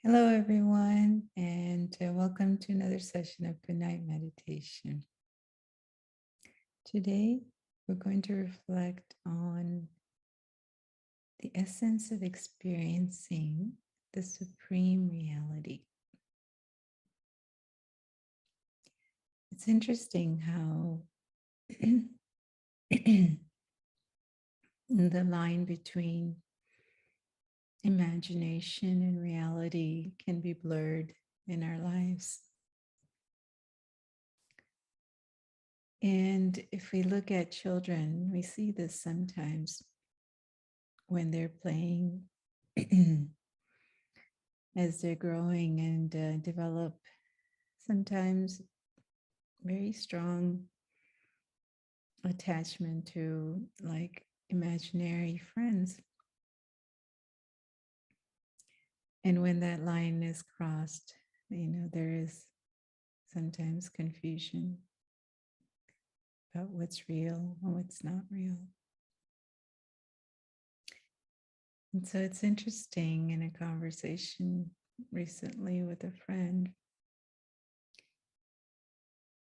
Hello, everyone, and welcome to another session of Good Night Meditation. Today, we're going to reflect on the essence of experiencing the supreme reality. It's interesting how the line between imagination and reality can be blurred in our lives. And if we look at children, we see this sometimes when they're playing as they're growing and develop sometimes very strong attachment to like imaginary friends. And when that line is crossed, there is sometimes confusion about what's real and what's not real. And so it's interesting in a conversation recently with a friend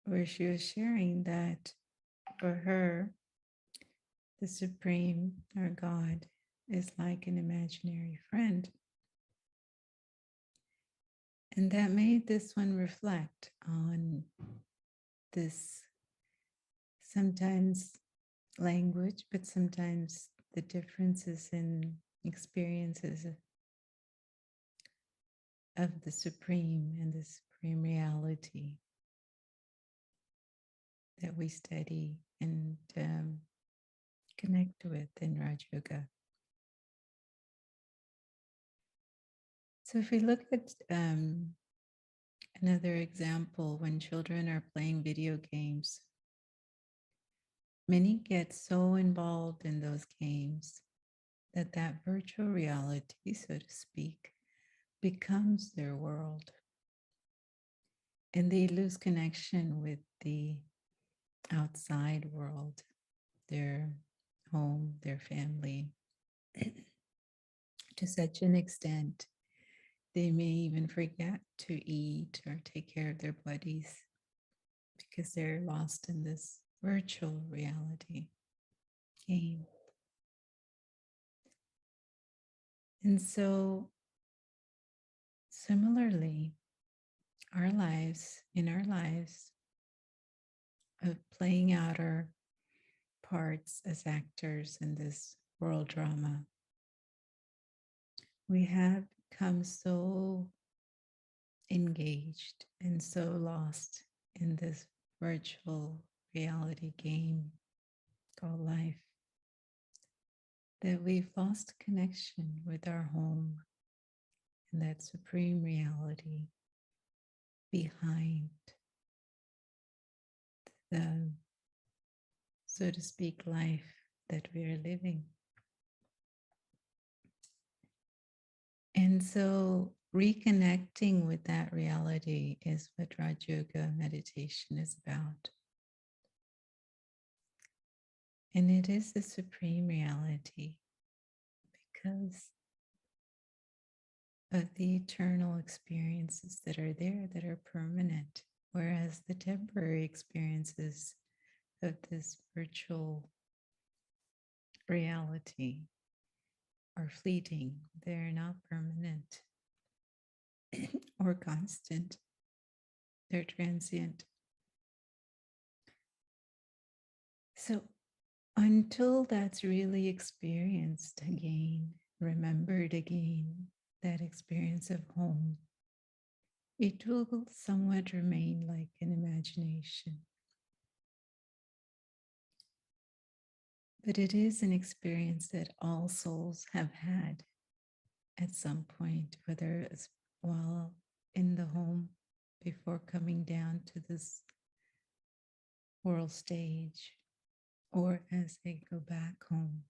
where she was sharing that for her, the Supreme or God is like an imaginary friend. And that made this one reflect on this sometimes language, but sometimes the differences in experiences of the Supreme and the Supreme reality that we study and connect with in Raj Yoga. So if we look at another example, when children are playing video games, many get so involved in those games that virtual reality, so to speak, becomes their world. And they lose connection with the outside world, their home, their family, to such an extent they may even forget to eat or take care of their bodies because they're lost in this virtual reality game. And so, similarly, in our lives of playing out our parts as actors in this world drama, we have become so engaged and so lost in this virtual reality game called life that we've lost connection with our home and that supreme reality behind the, so to speak, life that we are living. And so reconnecting with that reality is what Raj Yoga meditation is about. And it is the supreme reality because of the eternal experiences that are there that are permanent, whereas the temporary experiences of this virtual reality are fleeting. They're not permanent or constant. They're transient. So until that's really experienced again, remembered again, that experience of home, it will somewhat remain like an imagination. But it is an experience that all souls have had at some point, whether it's while in the home before coming down to this world stage or as they go back home.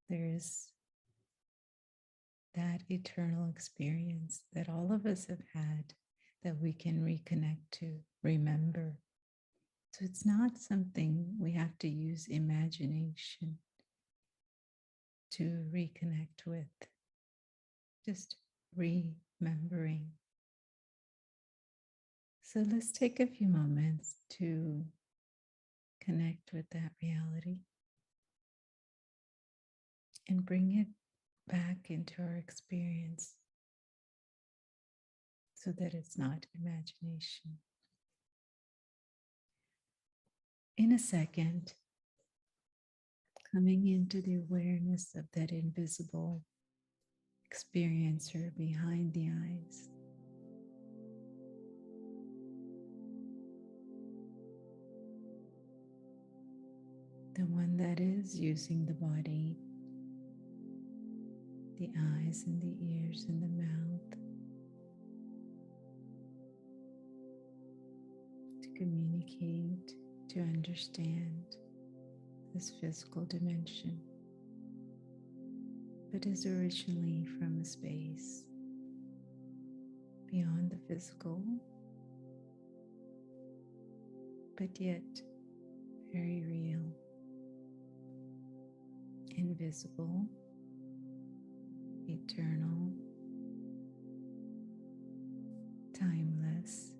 There's that eternal experience that all of us have had that we can reconnect to, remember. So it's not something we have to use imagination to reconnect with. Just remembering. So let's take a few moments to connect with that reality and bring it back into our experience so that it's not imagination. In a second, coming into the awareness of that invisible experiencer behind the eyes. The one that is using the body, the eyes and the ears and the mouth to communicate, to understand this physical dimension, but is originally from a space beyond the physical, but yet very real, invisible, eternal, timeless,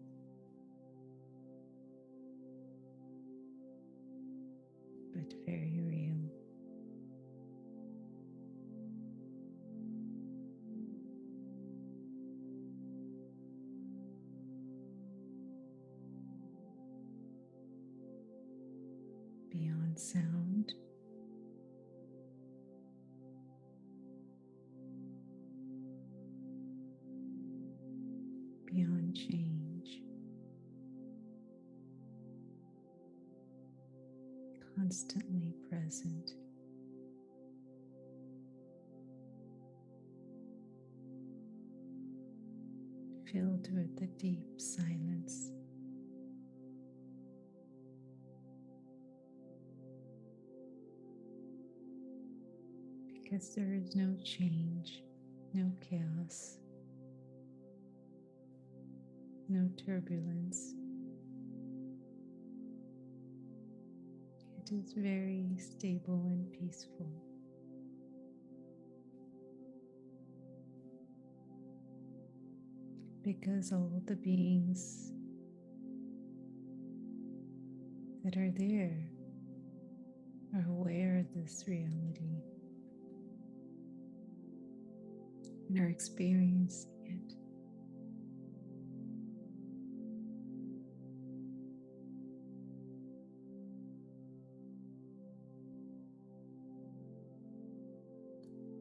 but very real. Beyond sound, beyond change, constantly present, filled with the deep silence. Because there is no change, no chaos, no turbulence. It is very stable and peaceful. Because all the beings that are there are aware of this reality and are experiencing it.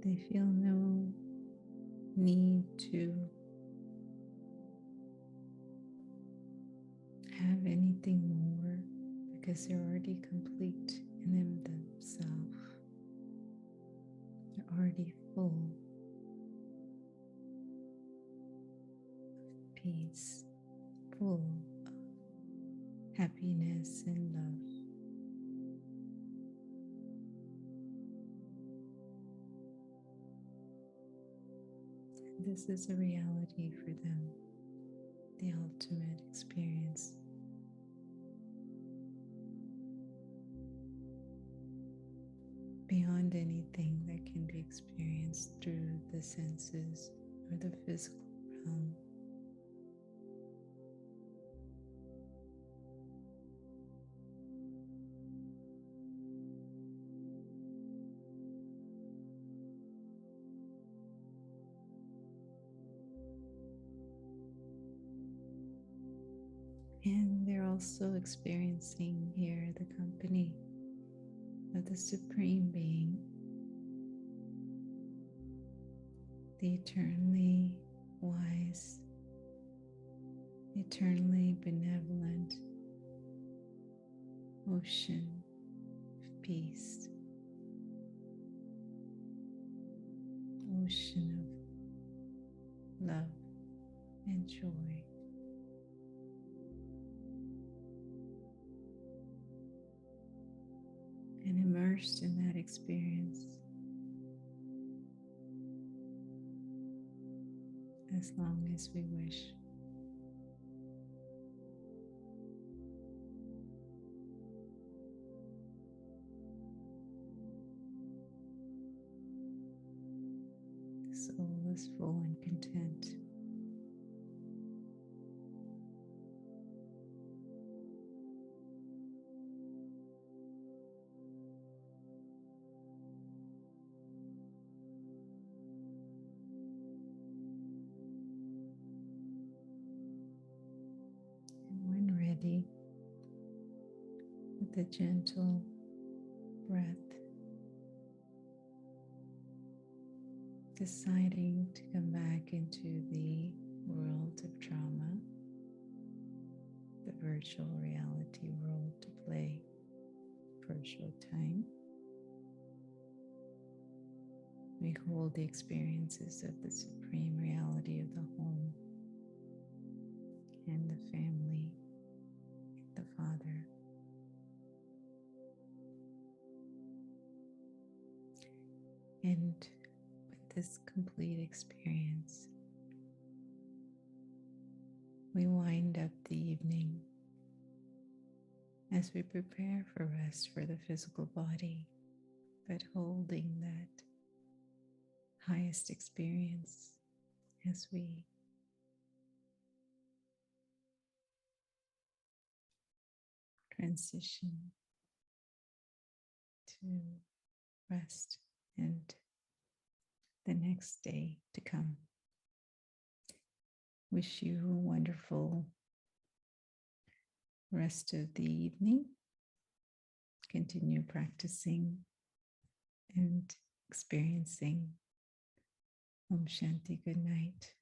They feel no need to have anything more because they're already complete in themselves. They're already full of peace, full of happiness and love. This is a reality for them, the ultimate experience. Beyond anything that can be experienced through the senses or the physical realm. And they're also experiencing here the company of the Supreme Being, the eternally wise, eternally benevolent ocean of peace, ocean of love and joy. And immersed in that experience as long as we wish. The soul blissful and content. And when ready, with a gentle breath, deciding to come back into the world of drama, the virtual reality world, to play for a short time. We hold the experiences of the supreme reality of the home and the family, and the Father. And with this complete experience, we wind up the evening as we prepare for rest for the physical body, but holding that highest experience as we transition to rest and the next day to come. Wish you a wonderful rest of the evening. Continue practicing and experiencing Om Shanti. Good night.